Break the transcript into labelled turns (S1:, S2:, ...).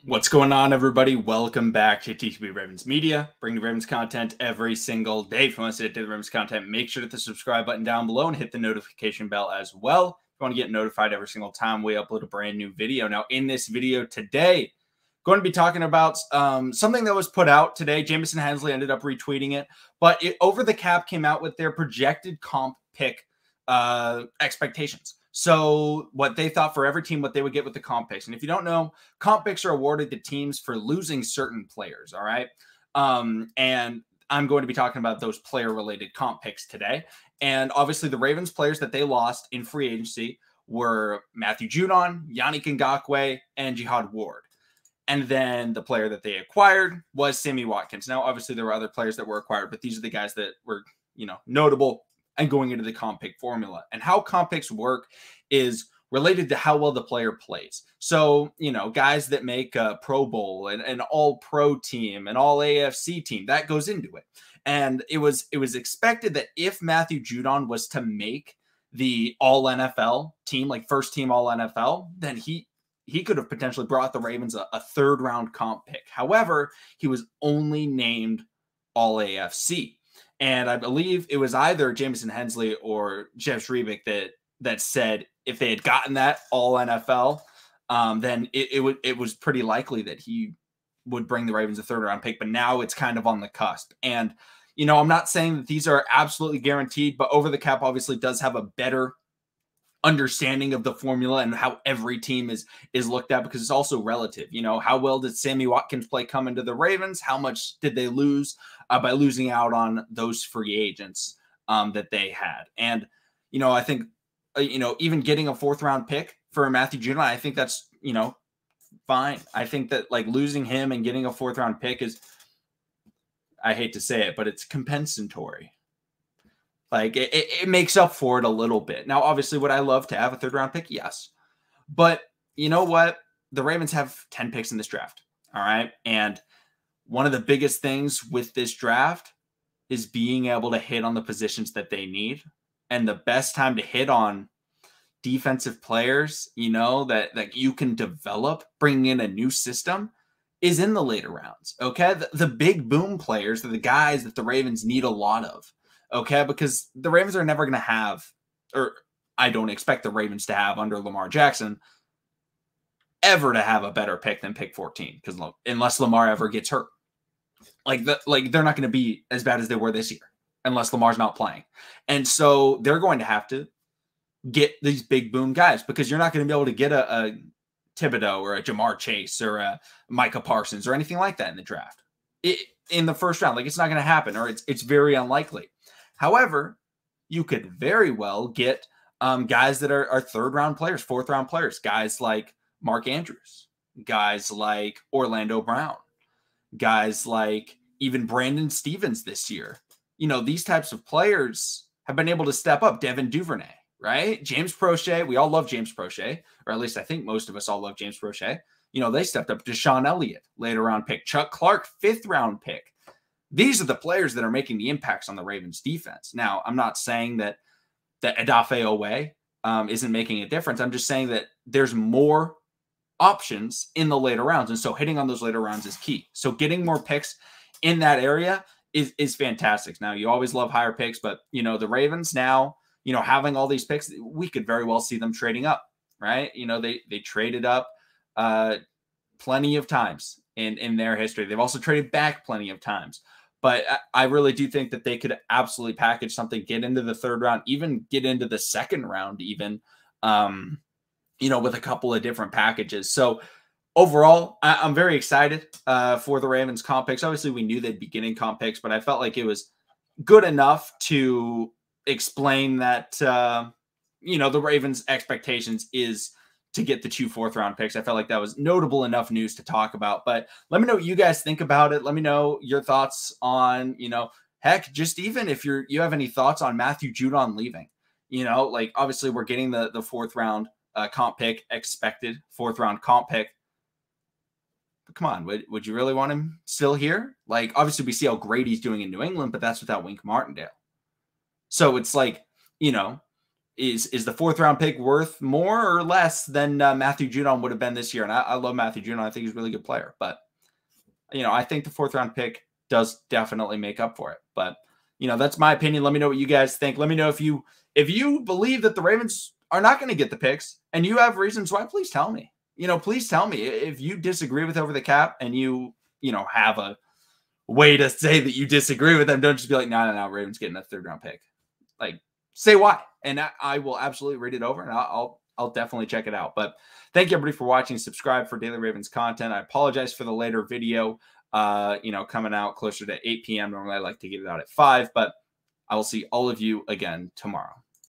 S1: What's going on, everybody? Welcome back to TTB Ravens Media. Bring the Ravens content every single day. If you want to see the Ravens content, make sure to hit the subscribe button down below and hit the notification bell as well. If you want to get notified every single time we upload a brand new video. Now, in this video today, going to be talking about something that was put out today. Jamison Hensley ended up retweeting it, but Over the Cap came out with their projected comp pick expectations. So what they thought for every team, what they would get with the comp picks. And if you don't know, comp picks are awarded to teams for losing certain players. All right. And I'm going to be talking about those player related comp picks today. And obviously the Ravens players that they lost in free agency were Matthew Judon, Yannick Ngakoue, and Jihad Ward. And then the player that they acquired was Sammy Watkins. Now, obviously there were other players that were acquired, but these are the guys that were, notable and going into the comp pick formula. And how comp picks work is related to how well the player plays. So, guys that make a Pro Bowl and an all-pro team, an all-AFC team, that goes into it. And it was expected that if Matthew Judon was to make the all-NFL team, like first team all-NFL, then he could have potentially brought the Ravens a third-round comp pick. However, he was only named all-AFC. And I believe it was either Jamison Hensley or Jeff Shriebeck that said if they had gotten that all NFL, then it was pretty likely that he would bring the Ravens a third round pick. But now it's kind of on the cusp. And, I'm not saying that these are absolutely guaranteed, but Over the Cap obviously does have a better understanding of the formula and how every team is looked at, because it's also relative. How well did Sammy Watkins play come into the Ravens? How much did they lose by losing out on those free agents that they had? And, I think, even getting a fourth round pick for Matthew Judon, I think that's, fine. I think that like losing him and getting a fourth round pick is, I hate to say it, but it's compensatory. Like it makes up for it a little bit. Now, obviously, would I love to have a third round pick? Yes. But you know what? The Ravens have 10 picks in this draft. All right. And one of the biggest things with this draft is being able to hit on the positions that they need. And the best time to hit on defensive players, that you can develop, bringing in a new system, is in the later rounds. Okay. The big boom players are the guys that the Ravens need a lot of. Okay, because the Ravens are never going to have, or I don't expect the Ravens to have under Lamar Jackson, ever to have a better pick than pick 14, because unless Lamar ever gets hurt. Like they're not going to be as bad as they were this year unless Lamar's not playing. And so they're going to have to get these big boom guys, because you're not going to be able to get a Thibodeau or a Jamar Chase or a Micah Parsons or anything like that in the draft. In the first round. Like, it's not going to happen, or it's very unlikely. However, you could very well get guys that are third-round players, fourth-round players, guys like Mark Andrews, guys like Orlando Brown, guys like even Brandon Stevens this year. These types of players have been able to step up. Devin Duvernay, right? James Prochet. We all love James Prochet, or at least I think most of us all love James Prochet. They stepped up. Deshaun Elliott, later-round pick. Chuck Clark, fifth-round pick. These are the players that are making the impacts on the Ravens defense. Now, I'm not saying that Odafe Oweh isn't making a difference. I'm just saying that there's more options in the later rounds. And so hitting on those later rounds is key. So getting more picks in that area is fantastic. Now, you always love higher picks, but, the Ravens now, having all these picks, we could very well see them trading up, right? They traded up plenty of times in their history. They've also traded back plenty of times. But I really do think that they could absolutely package something, get into the third round, even get into the second round, even, with a couple of different packages. So overall, I'm very excited for the Ravens comp picks. Obviously, we knew they'd be getting comp picks, but I felt like it was good enough to explain that, the Ravens' expectations is to get the 2 fourth-round picks. I felt like that was notable enough news to talk about. But let me know what you guys think about it. Let me know your thoughts on, heck, just even if you have any thoughts on Matthew Judon leaving. Obviously we're getting the fourth-round comp pick, expected fourth-round comp pick. But come on, would you really want him still here? Like, obviously we see how great he's doing in New England, but that's without Wink Martindale. So it's like, is the 4th round pick worth more or less than Matthew Judon would have been this year? And I love Matthew Judon. I think he's a really good player, but I think the 4th round pick does definitely make up for it. But that's my opinion. Let me know what you guys think. Let me know if you believe that the Ravens are not going to get the picks and you have reasons why. Please tell me. Please tell me if you disagree with Over the Cap and you have a way to say that you disagree with them. Don't just be like, no, Ravens getting a 3rd round pick. Like, say why, and I will absolutely read it over, and I'll definitely check it out. But thank you everybody for watching. Subscribe for daily Ravens content. I apologize for the later video, coming out closer to 8 p.m. Normally I like to get it out at 5, but I will see all of you again tomorrow.